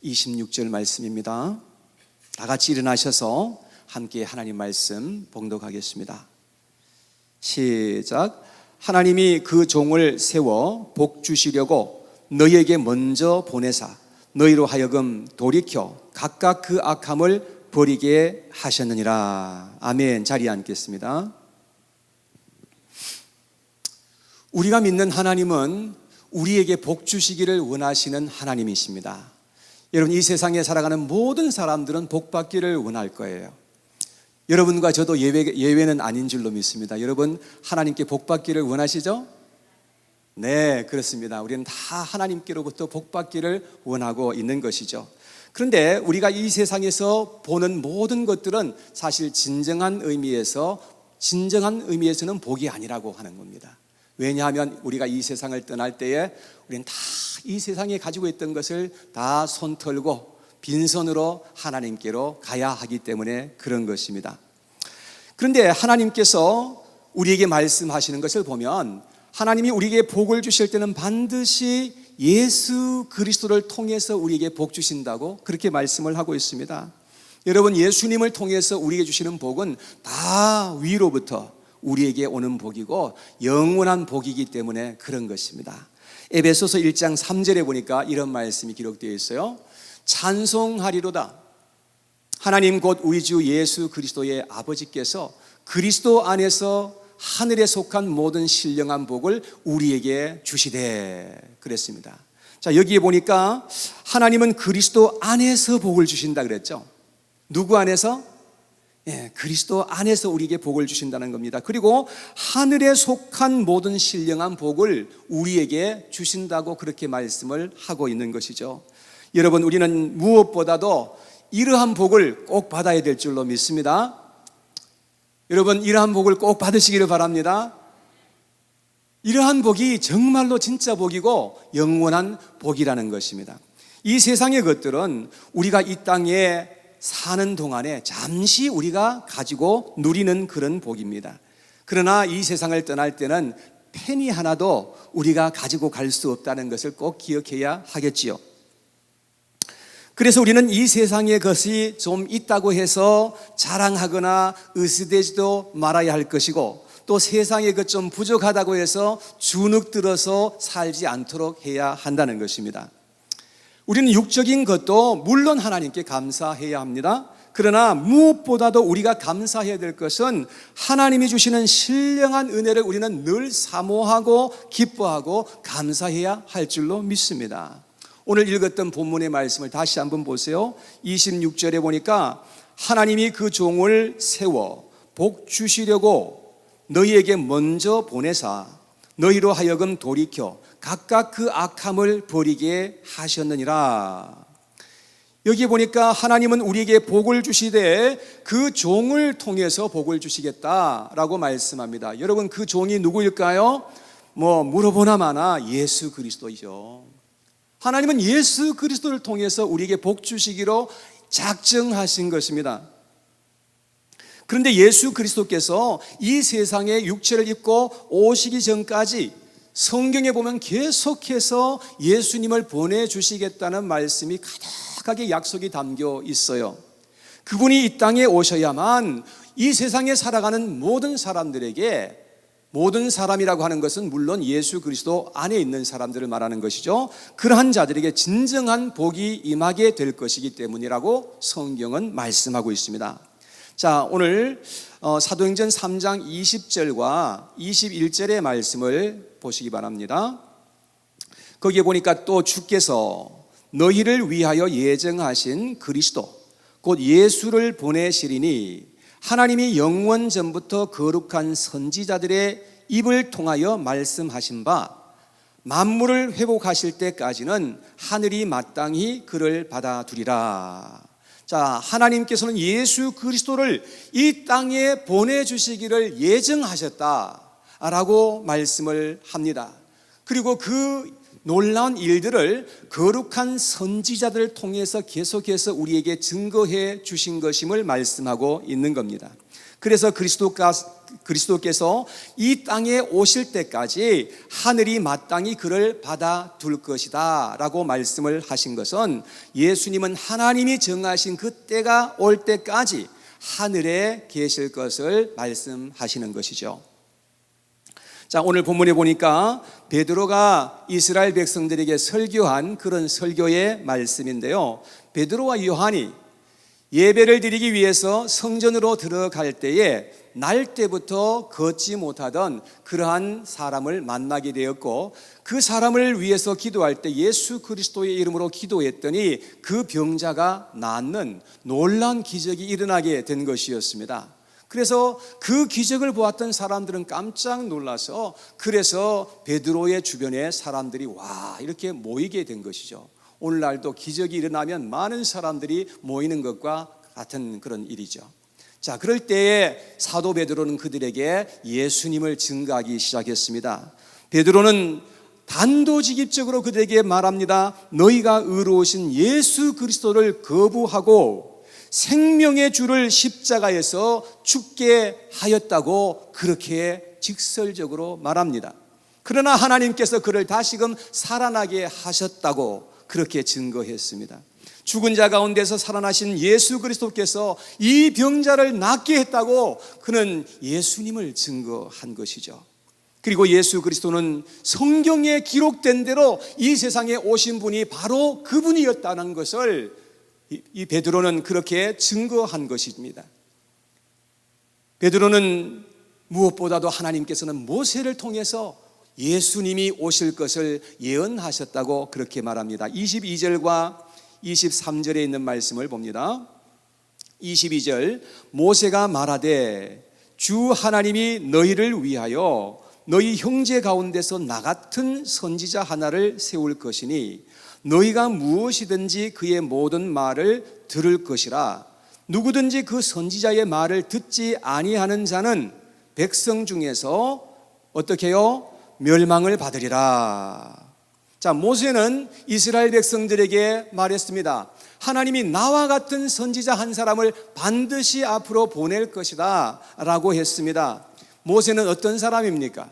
26절 말씀입니다. 다 같이 일어나셔서 함께 하나님 말씀 봉독하겠습니다. 시작. 하나님이 그 종을 세워 복 주시려고 너희에게 먼저 보내사 너희로 하여금 돌이켜 각각 그 악함을 버리게 하셨느니라. 아멘. 자리에 앉겠습니다. 우리가 믿는 하나님은 우리에게 복 주시기를 원하시는 하나님이십니다. 여러분, 이 세상에 살아가는 모든 사람들은 복 받기를 원할 거예요. 여러분과 저도 예외는 아닌 줄로 믿습니다. 여러분, 하나님께 복 받기를 원하시죠? 네, 그렇습니다. 우리는 다 하나님께로부터 복 받기를 원하고 있는 것이죠. 그런데 우리가 이 세상에서 보는 모든 것들은 사실 진정한 의미에서는 복이 아니라고 하는 겁니다. 왜냐하면 우리가 이 세상을 떠날 때에 우리는 다 이 세상에 가지고 있던 것을 다 손 털고 빈손으로 하나님께로 가야 하기 때문에 그런 것입니다. 그런데 하나님께서 우리에게 말씀하시는 것을 보면 하나님이 우리에게 복을 주실 때는 반드시 예수 그리스도를 통해서 우리에게 복 주신다고 그렇게 말씀을 하고 있습니다. 여러분, 예수님을 통해서 우리에게 주시는 복은 다 위로부터 우리에게 오는 복이고 영원한 복이기 때문에 그런 것입니다. 에베소서 1장 3절에 보니까 이런 말씀이 기록되어 있어요. 찬송하리로다. 하나님 곧 우리 주 예수 그리스도의 아버지께서 그리스도 안에서 하늘에 속한 모든 신령한 복을 우리에게 주시되 그랬습니다. 자, 여기에 보니까 하나님은 그리스도 안에서 복을 주신다 그랬죠. 누구 안에서? 그리스도 안에서 우리에게 복을 주신다는 겁니다. 그리고 하늘에 속한 모든 신령한 복을 우리에게 주신다고 그렇게 말씀을 하고 있는 것이죠. 여러분, 우리는 무엇보다도 이러한 복을 꼭 받아야 될 줄로 믿습니다. 여러분, 이러한 복을 꼭 받으시기를 바랍니다. 이러한 복이 정말로 진짜 복이고 영원한 복이라는 것입니다. 이 세상의 것들은 우리가 이 땅에 사는 동안에 잠시 우리가 가지고 누리는 그런 복입니다. 그러나 이 세상을 떠날 때는 penny 하나도 우리가 가지고 갈 수 없다는 것을 꼭 기억해야 하겠지요. 그래서 우리는 이 세상의 것이 좀 있다고 해서 자랑하거나 으스대지도 말아야 할 것이고, 또 세상의 것 좀 부족하다고 해서 주눅 들어서 살지 않도록 해야 한다는 것입니다. 우리는 육적인 것도 물론 하나님께 감사해야 합니다. 그러나 무엇보다도 우리가 감사해야 될 것은 하나님이 주시는 신령한 은혜를 우리는 늘 사모하고 기뻐하고 감사해야 할 줄로 믿습니다. 오늘 읽었던 본문의 말씀을 다시 한번 보세요. 26절에 보니까 하나님이 그 종을 세워 복 주시려고 너희에게 먼저 보내사 너희로 하여금 돌이켜 각각 그 악함을 버리게 하셨느니라. 여기 보니까 하나님은 우리에게 복을 주시되 그 종을 통해서 복을 주시겠다라고 말씀합니다. 여러분, 그 종이 누구일까요? 물어보나 마나 예수 그리스도이죠. 하나님은 예수 그리스도를 통해서 우리에게 복 주시기로 작정하신 것입니다. 그런데 예수 그리스도께서 이 세상에 육체를 입고 오시기 전까지 성경에 보면 계속해서 예수님을 보내주시겠다는 말씀이 가득하게 약속이 담겨 있어요. 그분이 이 땅에 오셔야만 이 세상에 살아가는 모든 사람들에게, 모든 사람이라고 하는 것은 물론 예수 그리스도 안에 있는 사람들을 말하는 것이죠, 그러한 자들에게 진정한 복이 임하게 될 것이기 때문이라고 성경은 말씀하고 있습니다. 자, 오늘 사도행전 3장 20절과 21절의 말씀을 보시기 바랍니다. 거기에 보니까 또 주께서 너희를 위하여 예정하신 그리스도 곧 예수를 보내시리니 하나님이 영원 전부터 거룩한 선지자들의 입을 통하여 말씀하신 바 만물을 회복하실 때까지는 하늘이 마땅히 그를 받아두리라. 자, 하나님께서는 예수 그리스도를 이 땅에 보내주시기를 예정하셨다라고 말씀을 합니다. 그리고 그 놀라운 일들을 거룩한 선지자들을 통해서 계속해서 우리에게 증거해 주신 것임을 말씀하고 있는 겁니다. 그래서 그리스도께서 이 땅에 오실 때까지 하늘이 마땅히 그를 받아둘 것이다 라고 말씀을 하신 것은 예수님은 하나님이 정하신 그 때가 올 때까지 하늘에 계실 것을 말씀하시는 것이죠. 자, 오늘 본문에 보니까 베드로가 이스라엘 백성들에게 설교한 그런 설교의 말씀인데요, 베드로와 요한이 예배를 드리기 위해서 성전으로 들어갈 때에 날 때부터 걷지 못하던 그러한 사람을 만나게 되었고, 그 사람을 위해서 기도할 때 예수 그리스도의 이름으로 기도했더니 그 병자가 낫는 놀라운 기적이 일어나게 된 것이었습니다. 그래서 그 기적을 보았던 사람들은 깜짝 놀라서, 그래서 베드로의 주변에 사람들이 와 이렇게 모이게 된 것이죠. 오늘날도 기적이 일어나면 많은 사람들이 모이는 것과 같은 그런 일이죠. 자, 그럴 때에 사도 베드로는 그들에게 예수님을 증거하기 시작했습니다. 베드로는 단도직입적으로 그들에게 말합니다. 너희가 의로우신 예수 그리스도를 거부하고 생명의 주를 십자가에서 죽게 하였다고 그렇게 직설적으로 말합니다. 그러나 하나님께서 그를 다시금 살아나게 하셨다고 그렇게 증거했습니다. 죽은 자 가운데서 살아나신 예수 그리스도께서 이 병자를 낫게 했다고 그는 예수님을 증거한 것이죠. 그리고 예수 그리스도는 성경에 기록된 대로 이 세상에 오신 분이 바로 그분이었다는 것을 이 베드로는 그렇게 증거한 것입니다. 베드로는 무엇보다도 하나님께서는 모세를 통해서 예수님이 오실 것을 예언하셨다고 그렇게 말합니다. 22절과 23절에 있는 말씀을 봅니다. 22절, 모세가 말하되 주 하나님이 너희를 위하여 너희 형제 가운데서 나 같은 선지자 하나를 세울 것이니 너희가 무엇이든지 그의 모든 말을 들을 것이라. 누구든지 그 선지자의 말을 듣지 아니하는 자는 백성 중에서 어떻게 해요? 멸망을 받으리라. 자, 모세는 이스라엘 백성들에게 말했습니다. 하나님이 나와 같은 선지자 한 사람을 반드시 앞으로 보낼 것이다 라고 했습니다. 모세는 어떤 사람입니까?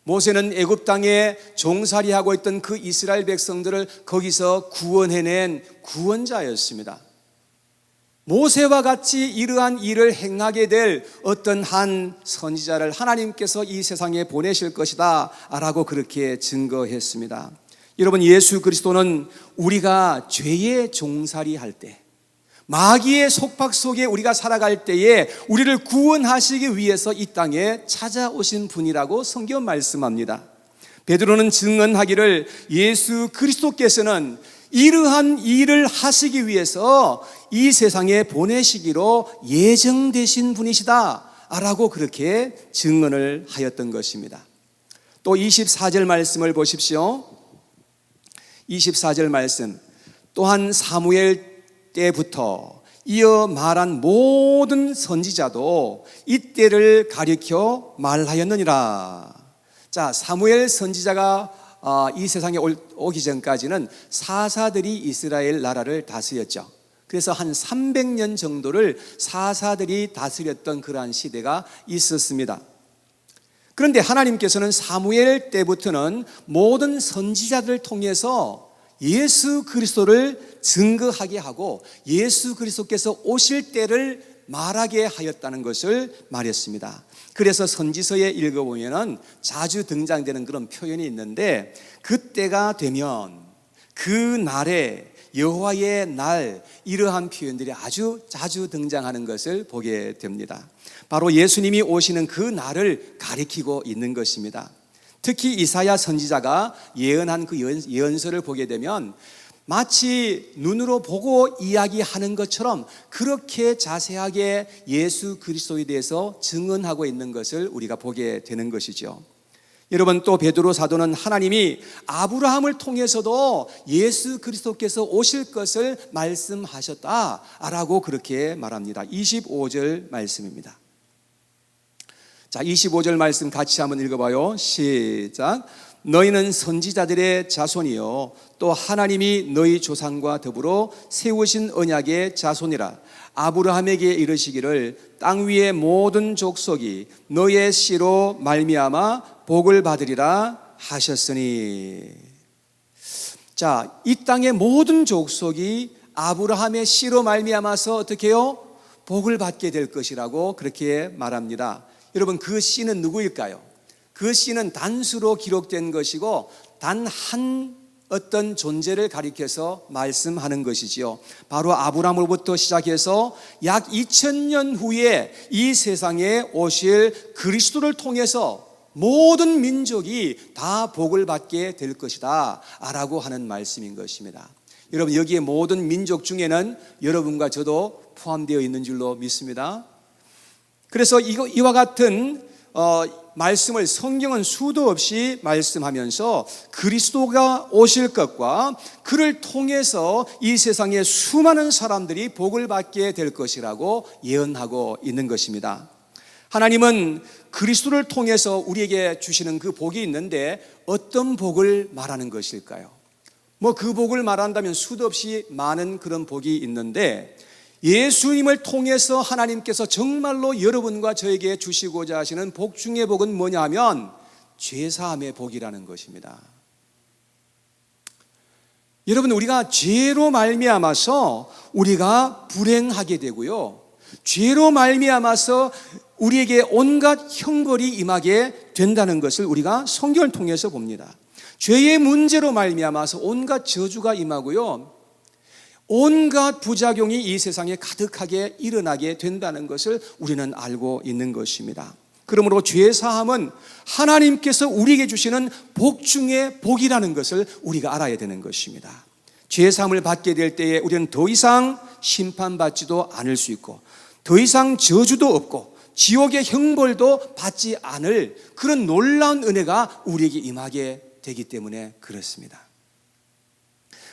모세는 애굽 땅에 종살이하고 있던 그 이스라엘 백성들을 거기서 구원해낸 구원자였습니다. 모세와 같이 이러한 일을 행하게 될 어떤 한 선지자를 하나님께서 이 세상에 보내실 것이다 라고 그렇게 증거했습니다. 여러분, 예수 그리스도는 우리가 죄의 종살이할 때, 마귀의 속박 속에 우리가 살아갈 때에 우리를 구원하시기 위해서 이 땅에 찾아오신 분이라고 성경 말씀합니다. 베드로는 증언하기를 예수 그리스도께서는 이러한 일을 하시기 위해서 이 세상에 보내시기로 예정되신 분이시다 라고 그렇게 증언을 하였던 것입니다. 또 24절 말씀을 보십시오. 24절 말씀, 또한 사무엘 때부터 이어 말한 모든 선지자도 이때를 가리켜 말하였느니라. 자, 사무엘 선지자가 이 세상에 오기 전까지는 사사들이 이스라엘 나라를 다스렸죠. 그래서 한 300년 정도를 사사들이 다스렸던 그러한 시대가 있었습니다. 그런데 하나님께서는 사무엘 때부터는 모든 선지자들을 통해서 예수 그리스도를 증거하게 하고 예수 그리스도께서 오실 때를 말하게 하였다는 것을 말했습니다. 그래서 선지서에 읽어보면 자주 등장되는 그런 표현이 있는데, 그때가 되면, 그 날에, 여호와의 날, 이러한 표현들이 아주 자주 등장하는 것을 보게 됩니다. 바로 예수님이 오시는 그 날을 가리키고 있는 것입니다. 특히 이사야 선지자가 예언한 그 예언서를 보게 되면 마치 눈으로 보고 이야기하는 것처럼 그렇게 자세하게 예수 그리스도에 대해서 증언하고 있는 것을 우리가 보게 되는 것이죠. 여러분, 또 베드로 사도는 하나님이 아브라함을 통해서도 예수 그리스도께서 오실 것을 말씀하셨다라고 그렇게 말합니다. 25절 말씀입니다. 자, 25절 말씀 같이 한번 읽어봐요. 시작. 너희는 선지자들의 자손이요 또 하나님이 너희 조상과 더불어 세우신 언약의 자손이라. 아브라함에게 이르시기를 땅 위의 모든 족속이 너의 씨로 말미암아 복을 받으리라 하셨으니. 자, 이 땅의 모든 족속이 아브라함의 씨로 말미암아서 어떻게 해요? 복을 받게 될 것이라고 그렇게 말합니다. 여러분, 그 씨는 누구일까요? 그 씨는 단수로 기록된 것이고 단 한 어떤 존재를 가리켜서 말씀하는 것이지요. 바로 아브라함으로부터 시작해서 약 2000년 후에 이 세상에 오실 그리스도를 통해서 모든 민족이 다 복을 받게 될 것이다 라고 하는 말씀인 것입니다. 여러분, 여기에 모든 민족 중에는 여러분과 저도 포함되어 있는 줄로 믿습니다. 그래서 이와 같은 말씀을 성경은 수도 없이 말씀하면서 그리스도가 오실 것과 그를 통해서 이 세상의 수많은 사람들이 복을 받게 될 것이라고 예언하고 있는 것입니다. 하나님은 그리스도를 통해서 우리에게 주시는 그 복이 있는데 어떤 복을 말하는 것일까요? 그 복을 말한다면 수도 없이 많은 그런 복이 있는데, 예수님을 통해서 하나님께서 정말로 여러분과 저에게 주시고자 하시는 복 중의 복은 뭐냐 하면 죄사함의 복이라는 것입니다. 여러분, 우리가 죄로 말미암아서 우리가 불행하게 되고요, 죄로 말미암아서 우리에게 온갖 형벌이 임하게 된다는 것을 우리가 성경을 통해서 봅니다. 죄의 문제로 말미암아서 온갖 저주가 임하고요, 온갖 부작용이 이 세상에 가득하게 일어나게 된다는 것을 우리는 알고 있는 것입니다. 그러므로 죄사함은 하나님께서 우리에게 주시는 복 중에 복이라는 것을 우리가 알아야 되는 것입니다. 죄사함을 받게 될 때에 우리는 더 이상 심판받지도 않을 수 있고 더 이상 저주도 없고 지옥의 형벌도 받지 않을 그런 놀라운 은혜가 우리에게 임하게 되기 때문에 그렇습니다.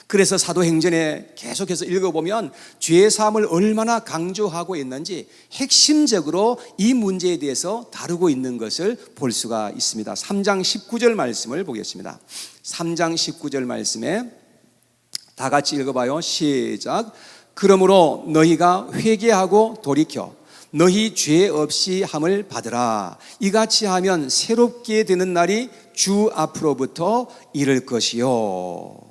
그래서 사도행전에 계속해서 읽어보면 죄사함을 얼마나 강조하고 있는지 핵심적으로 이 문제에 대해서 다루고 있는 것을 볼 수가 있습니다. 3장 19절 말씀을 보겠습니다. 3장 19절 말씀에 다 같이 읽어봐요. 시작. 그러므로 너희가 회개하고 돌이켜 너희 죄 없이 함을 받으라. 이같이 하면 새롭게 되는 날이 주 앞으로부터 이를 것이요.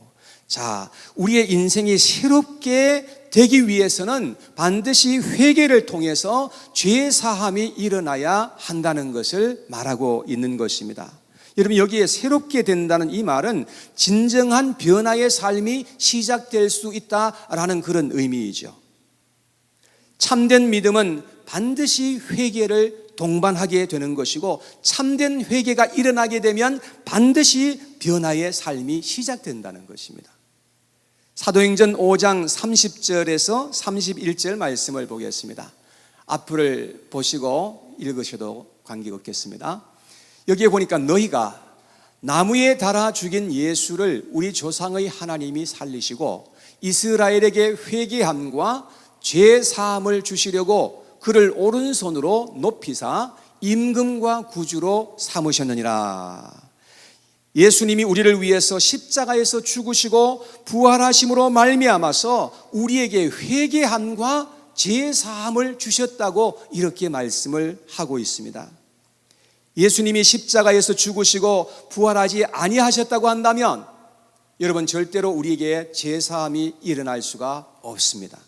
자, 우리의 인생이 새롭게 되기 위해서는 반드시 회개를 통해서 죄 사함이 일어나야 한다는 것을 말하고 있는 것입니다. 여러분, 여기에 새롭게 된다는 이 말은 진정한 변화의 삶이 시작될 수 있다라는 그런 의미이죠. 참된 믿음은 반드시 회개를 동반하게 되는 것이고 참된 회개가 일어나게 되면 반드시 변화의 삶이 시작된다는 것입니다. 사도행전 5장 30절에서 31절 말씀을 보겠습니다. 앞을 보시고 읽으셔도 관계가 없겠습니다. 여기에 보니까 너희가 나무에 달아 죽인 예수를 우리 조상의 하나님이 살리시고 이스라엘에게 회개함과 죄 사함을 주시려고 그를 오른손으로 높이사 임금과 구주로 삼으셨느니라. 예수님이 우리를 위해서 십자가에서 죽으시고 부활하심으로 말미암아서 우리에게 회개함과 죄 사함을 주셨다고 이렇게 말씀을 하고 있습니다. 예수님이 십자가에서 죽으시고 부활하지 아니하셨다고 한다면 여러분, 절대로 우리에게 죄 사함이 일어날 수가 없습니다.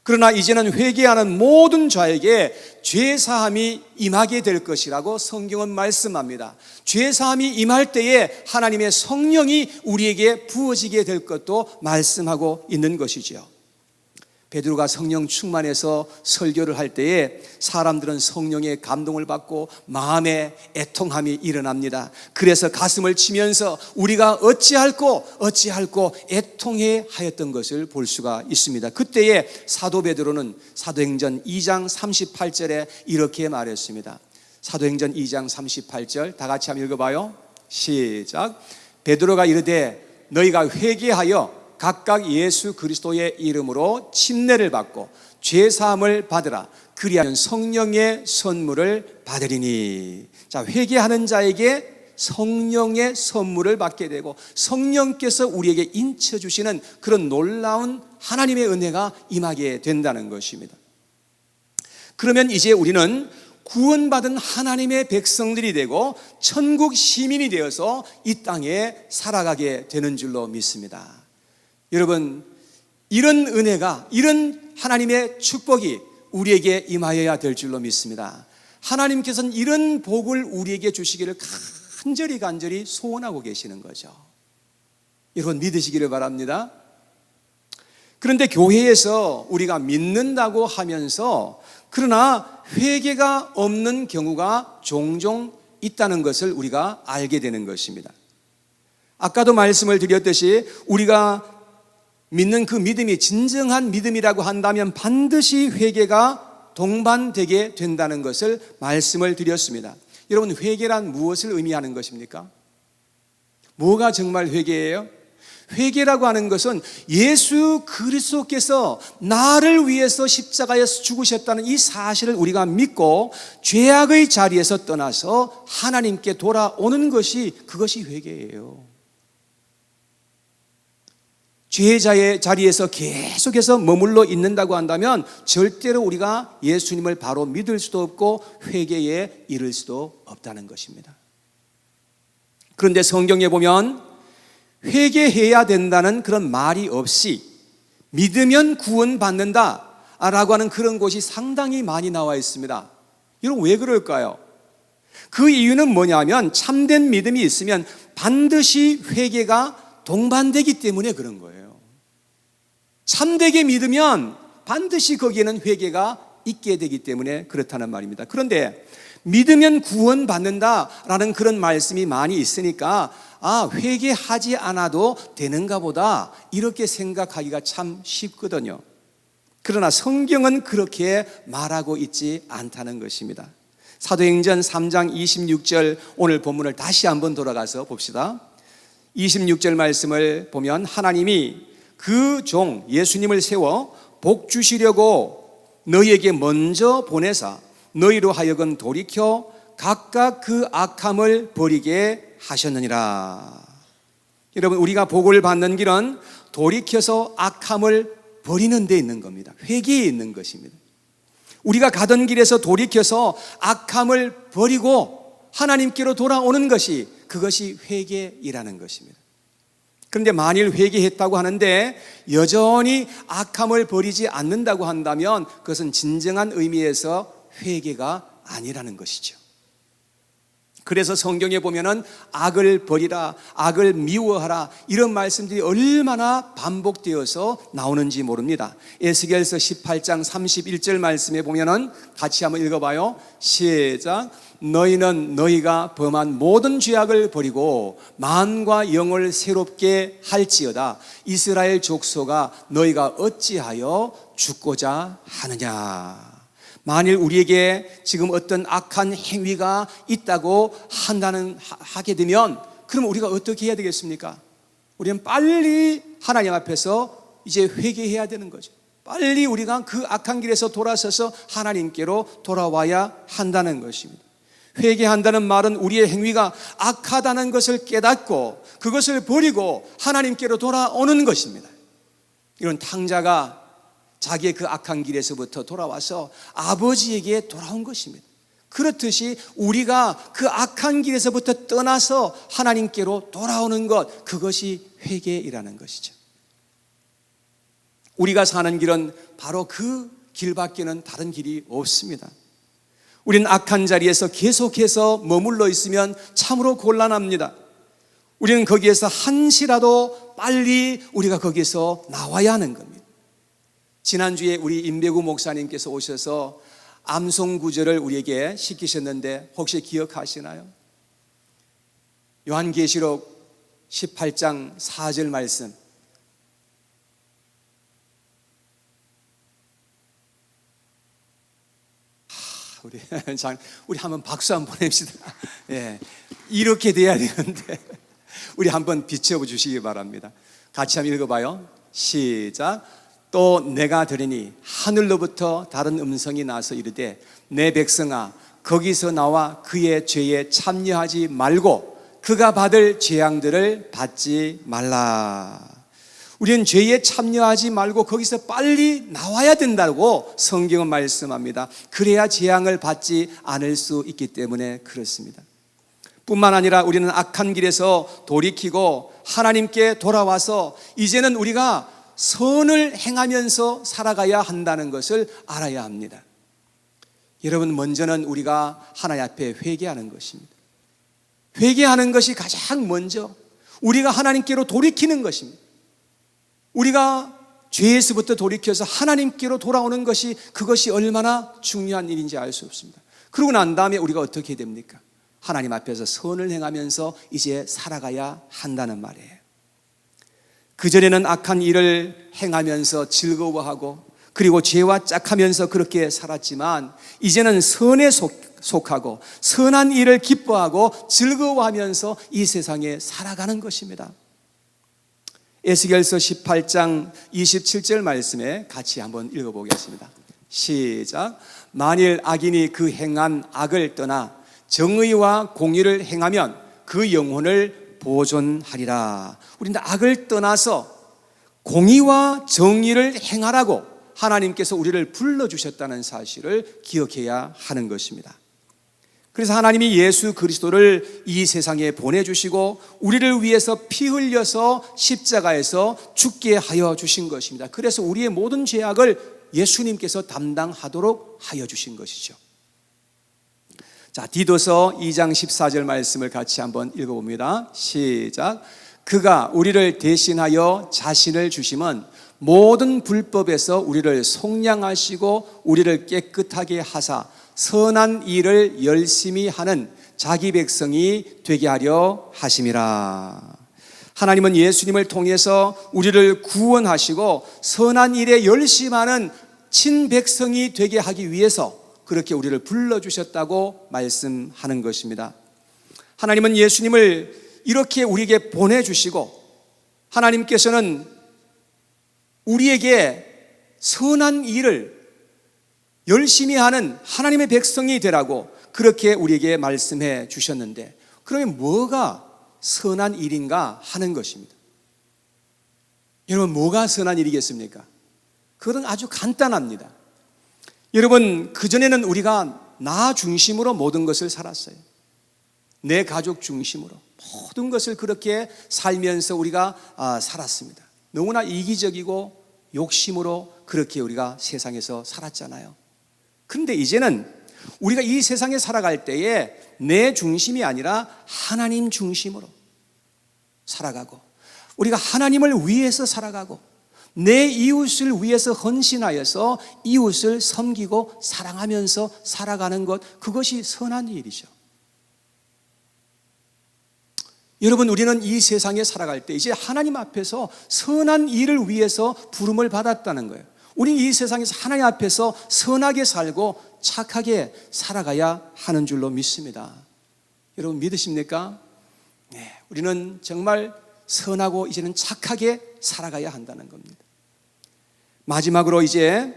그러나 이제는 회개하는 모든 자에게 죄사함이 임하게 될 것이라고 성경은 말씀합니다. 죄사함이 임할 때에 하나님의 성령이 우리에게 부어지게 될 것도 말씀하고 있는 것이죠. 베드로가 성령 충만해서 설교를 할 때에 사람들은 성령의 감동을 받고 마음에 애통함이 일어납니다. 그래서 가슴을 치면서 우리가 어찌할꼬 애통해 하였던 것을 볼 수가 있습니다. 그때에 사도 베드로는 사도행전 2장 38절에 이렇게 말했습니다. 사도행전 2장 38절 다 같이 한번 읽어봐요. 시작. 베드로가 이르되 너희가 회개하여 각각 예수 그리스도의 이름으로 침례를 받고 죄사함을 받으라. 그리하면 성령의 선물을 받으리니. 자, 회개하는 자에게 성령의 선물을 받게 되고 성령께서 우리에게 인쳐주시는 그런 놀라운 하나님의 은혜가 임하게 된다는 것입니다. 그러면 이제 우리는 구원받은 하나님의 백성들이 되고 천국 시민이 되어서 이 땅에 살아가게 되는 줄로 믿습니다. 여러분, 이런 은혜가, 이런 하나님의 축복이 우리에게 임하여야 될 줄로 믿습니다. 하나님께서는 이런 복을 우리에게 주시기를 간절히 소원하고 계시는 거죠. 여러분, 믿으시기를 바랍니다. 그런데 교회에서 우리가 믿는다고 하면서 그러나 회개가 없는 경우가 종종 있다는 것을 우리가 알게 되는 것입니다. 아까도 말씀을 드렸듯이 우리가 믿는 그 믿음이 진정한 믿음이라고 한다면 반드시 회개가 동반되게 된다는 것을 말씀을 드렸습니다. 여러분, 회개란 무엇을 의미하는 것입니까? 뭐가 정말 회개예요? 회개라고 하는 것은 예수 그리스도께서 나를 위해서 십자가에서 죽으셨다는 이 사실을 우리가 믿고 죄악의 자리에서 떠나서 하나님께 돌아오는 것이, 그것이 회개예요. 죄의 자리에서 계속해서 머물러 있는다고 한다면 절대로 우리가 예수님을 바로 믿을 수도 없고 회개에 이를 수도 없다는 것입니다. 그런데 성경에 보면 회개해야 된다는 그런 말이 없이 믿으면 구원받는다 라고 하는 그런 곳이 상당히 많이 나와 있습니다. 여러분, 왜 그럴까요? 그 이유는 뭐냐면 참된 믿음이 있으면 반드시 회개가 동반되기 때문에 그런 거예요. 참되게 믿으면 반드시 거기에는 회개가 있게 되기 때문에 그렇다는 말입니다. 그런데 믿으면 구원받는다라는 그런 말씀이 많이 있으니까 회개하지 않아도 되는가 보다 이렇게 생각하기가 참 쉽거든요. 그러나 성경은 그렇게 말하고 있지 않다는 것입니다. 사도행전 3장 26절 오늘 본문을 다시 한번 돌아가서 봅시다. 26절 말씀을 보면 하나님이 그 종 예수님을 세워 복 주시려고 너희에게 먼저 보내사 너희로 하여금 돌이켜 각각 그 악함을 버리게 하셨느니라. 여러분, 우리가 복을 받는 길은 돌이켜서 악함을 버리는 데 있는 겁니다. 회개에 있는 것입니다. 우리가 가던 길에서 돌이켜서 악함을 버리고 하나님께로 돌아오는 것이, 그것이 회개이라는 것입니다. 그런데 만일 회개했다고 하는데 여전히 악함을 버리지 않는다고 한다면 그것은 진정한 의미에서 회개가 아니라는 것이죠. 그래서 성경에 보면은 악을 버리라, 악을 미워하라 이런 말씀들이 얼마나 반복되어서 나오는지 모릅니다. 에스겔서 18장 31절 말씀에 보면은 같이 한번 읽어봐요. 시작. 너희는 너희가 범한 모든 죄악을 버리고 만과 영을 새롭게 할지어다. 이스라엘 족속아, 너희가 어찌하여 죽고자 하느냐. 만일 우리에게 지금 어떤 악한 행위가 있다고 하게 되면 그럼 우리가 어떻게 해야 되겠습니까? 우리는 빨리 하나님 앞에서 이제 회개해야 되는 거죠. 빨리 우리가 그 악한 길에서 돌아서서 하나님께로 돌아와야 한다는 것입니다. 회개한다는 말은 우리의 행위가 악하다는 것을 깨닫고 그것을 버리고 하나님께로 돌아오는 것입니다. 이런 탕자가 자기의 그 악한 길에서부터 돌아와서 아버지에게 돌아온 것입니다. 그렇듯이 우리가 그 악한 길에서부터 떠나서 하나님께로 돌아오는 것, 그것이 회개이라는 것이죠. 우리가 사는 길은 바로 그 길밖에는 다른 길이 없습니다. 우리는 악한 자리에서 계속해서 머물러 있으면 참으로 곤란합니다. 우리는 거기에서 한시라도 빨리 우리가 거기에서 나와야 하는 겁니다. 지난주에 우리 임배구 목사님께서 오셔서 암송 구절을 우리에게 시키셨는데 혹시 기억하시나요? 요한계시록 18장 4절 말씀. 우리 한번 박수 한번 보냅시다. 예, 이렇게 돼야 되는데 우리 한번 비춰 주시기 바랍니다. 같이 한번 읽어봐요. 시작. 또 내가 들으니 하늘로부터 다른 음성이 나서 이르되 내 백성아 거기서 나와 그의 죄에 참여하지 말고 그가 받을 재앙들을 받지 말라. 우리는 죄에 참여하지 말고 거기서 빨리 나와야 된다고 성경은 말씀합니다. 그래야 재앙을 받지 않을 수 있기 때문에 그렇습니다. 뿐만 아니라 우리는 악한 길에서 돌이키고 하나님께 돌아와서 이제는 우리가 선을 행하면서 살아가야 한다는 것을 알아야 합니다. 여러분, 먼저는 우리가 하나님 앞에 회개하는 것입니다. 회개하는 것이 가장 먼저 우리가 하나님께로 돌이키는 것입니다. 우리가 죄에서부터 돌이켜서 하나님께로 돌아오는 것이, 그것이 얼마나 중요한 일인지 알 수 없습니다. 그러고 난 다음에 우리가 어떻게 됩니까? 하나님 앞에서 선을 행하면서 이제 살아가야 한다는 말이에요. 그전에는 악한 일을 행하면서 즐거워하고 그리고 죄와 짝하면서 그렇게 살았지만 이제는 선에 속하고 선한 일을 기뻐하고 즐거워하면서 이 세상에 살아가는 것입니다. 에스겔서 18장 27절 말씀에 같이 한번 읽어보겠습니다. 시작. 만일 악인이 그 행한 악을 떠나 정의와 공의를 행하면 그 영혼을 보존하리라. 우리는 악을 떠나서 공의와 정의를 행하라고 하나님께서 우리를 불러주셨다는 사실을 기억해야 하는 것입니다. 그래서 하나님이 예수 그리스도를 이 세상에 보내주시고 우리를 위해서 피 흘려서 십자가에서 죽게 하여 주신 것입니다. 그래서 우리의 모든 죄악을 예수님께서 담당하도록 하여 주신 것이죠. 자, 디도서 2장 14절 말씀을 같이 한번 읽어봅니다. 시작. 그가 우리를 대신하여 자신을 주심은 모든 불법에서 우리를 속량하시고 우리를 깨끗하게 하사 선한 일을 열심히 하는 자기 백성이 되게 하려 하심이라. 하나님은 예수님을 통해서 우리를 구원하시고 선한 일에 열심하는 친백성이 되게 하기 위해서 그렇게 우리를 불러주셨다고 말씀하는 것입니다. 하나님은 예수님을 이렇게 우리에게 보내주시고 하나님께서는 우리에게 선한 일을 열심히 하는 하나님의 백성이 되라고 그렇게 우리에게 말씀해 주셨는데, 그러면 뭐가 선한 일인가 하는 것입니다. 여러분, 뭐가 선한 일이겠습니까? 그건 아주 간단합니다. 여러분, 그전에는 우리가 나 중심으로 모든 것을 살았어요. 내 가족 중심으로 모든 것을 그렇게 살면서 우리가 살았습니다. 너무나 이기적이고 욕심으로 그렇게 우리가 세상에서 살았잖아요. 그런데 이제는 우리가 이 세상에 살아갈 때에 내 중심이 아니라 하나님 중심으로 살아가고 우리가 하나님을 위해서 살아가고 내 이웃을 위해서 헌신하여서 이웃을 섬기고 사랑하면서 살아가는 것, 그것이 선한 일이죠. 여러분, 우리는 이 세상에 살아갈 때 이제 하나님 앞에서 선한 일을 위해서 부름을 받았다는 거예요. 우리는 이 세상에서 하나님 앞에서 선하게 살고 착하게 살아가야 하는 줄로 믿습니다. 여러분, 믿으십니까? 네, 우리는 정말 선하고 이제는 착하게 살아가야 한다는 겁니다. 마지막으로 이제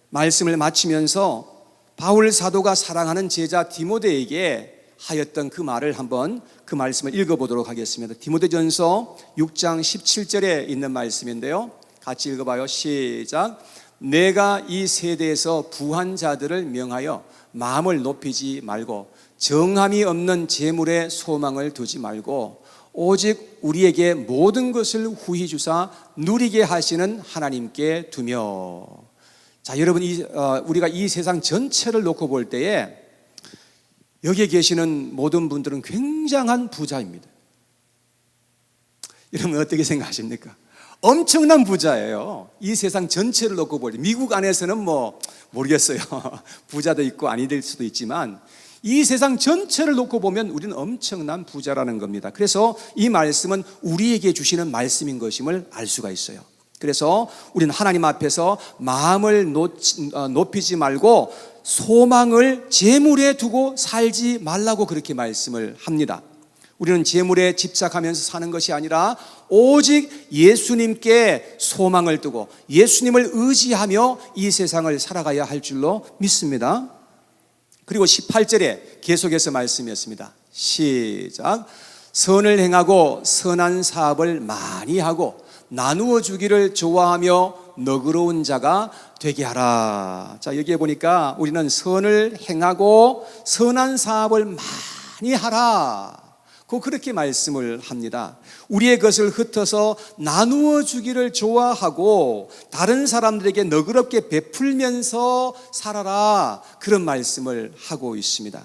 말씀을 마치면서 바울 사도가 사랑하는 제자 디모데에게 하였던 그 말을 한번 그 말씀을 읽어보도록 하겠습니다. 디모데전서 6장 17절에 있는 말씀인데요, 같이 읽어봐요. 시작. 내가 이 세대에서 부한 자들을 명하여 마음을 높이지 말고 정함이 없는 재물에 소망을 두지 말고 오직 우리에게 모든 것을 후히 주사 누리게 하시는 하나님께 두며. 자, 여러분, 우리가 이 세상 전체를 놓고 볼 때에 여기에 계시는 모든 분들은 굉장한 부자입니다. 여러분, 어떻게 생각하십니까? 엄청난 부자예요. 이 세상 전체를 놓고 볼 때 미국 안에서는 뭐 모르겠어요. 부자도 있고 아니될 수도 있지만 이 세상 전체를 놓고 보면 우리는 엄청난 부자라는 겁니다. 그래서 이 말씀은 우리에게 주시는 말씀인 것임을 알 수가 있어요. 그래서 우리는 하나님 앞에서 마음을 높이지 말고 소망을 재물에 두고 살지 말라고 그렇게 말씀을 합니다. 우리는 재물에 집착하면서 사는 것이 아니라 오직 예수님께 소망을 두고 예수님을 의지하며 이 세상을 살아가야 할 줄로 믿습니다. 그리고 18절에 계속해서 말씀이었습니다. 시작. 선을 행하고 선한 사업을 많이 하고 나누어 주기를 좋아하며 너그러운 자가 되게 하라. 자, 여기에 보니까 우리는 선을 행하고 선한 사업을 많이 하라. 그렇게 말씀을 합니다. 우리의 것을 흩어서 나누어 주기를 좋아하고 다른 사람들에게 너그럽게 베풀면서 살아라. 그런 말씀을 하고 있습니다.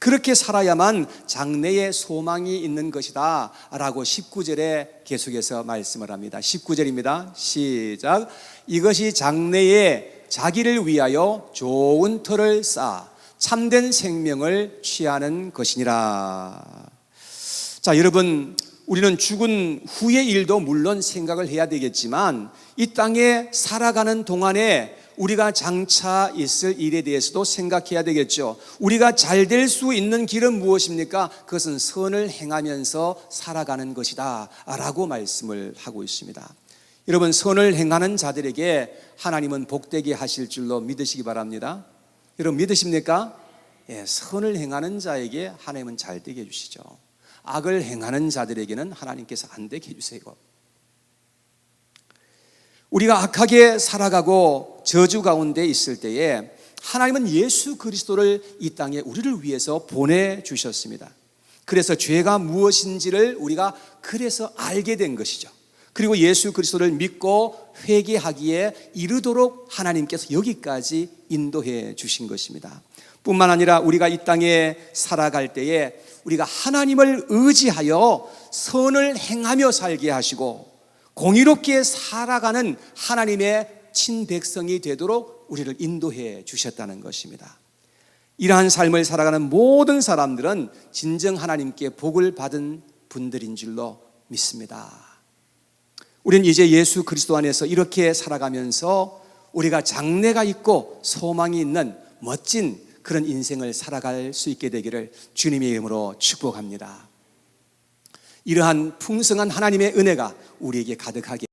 그렇게 살아야만 장래에 소망이 있는 것이다 라고 19절에 계속해서 말씀을 합니다. 19절입니다. 시작. 이것이 장래에 자기를 위하여 좋은 터를 쌓아 참된 생명을 취하는 것이니라. 자, 여러분, 우리는 죽은 후의 일도 물론 생각을 해야 되겠지만 이 땅에 살아가는 동안에 우리가 장차 있을 일에 대해서도 생각해야 되겠죠. 우리가 잘 될 수 있는 길은 무엇입니까? 그것은 선을 행하면서 살아가는 것이다 라고 말씀을 하고 있습니다. 여러분, 선을 행하는 자들에게 하나님은 복되게 하실 줄로 믿으시기 바랍니다. 여러분, 믿으십니까? 예, 선을 행하는 자에게 하나님은 잘 되게 해주시죠. 악을 행하는 자들에게는 하나님께서 안 되게 해주세요. 우리가 악하게 살아가고 저주 가운데 있을 때에 하나님은 예수 그리스도를 이 땅에 우리를 위해서 보내주셨습니다. 그래서 죄가 무엇인지를 우리가 그래서 알게 된 것이죠. 그리고 예수 그리스도를 믿고 회개하기에 이르도록 하나님께서 여기까지 인도해 주신 것입니다. 뿐만 아니라 우리가 이 땅에 살아갈 때에 우리가 하나님을 의지하여 선을 행하며 살게 하시고 공의롭게 살아가는 하나님의 친백성이 되도록 우리를 인도해 주셨다는 것입니다. 이러한 삶을 살아가는 모든 사람들은 진정 하나님께 복을 받은 분들인 줄로 믿습니다. 우리는 이제 예수 그리스도 안에서 이렇게 살아가면서 우리가 장래가 있고 소망이 있는 멋진 그런 인생을 살아갈 수 있게 되기를 주님의 이름으로 축복합니다. 이러한 풍성한 하나님의 은혜가 우리에게 가득하게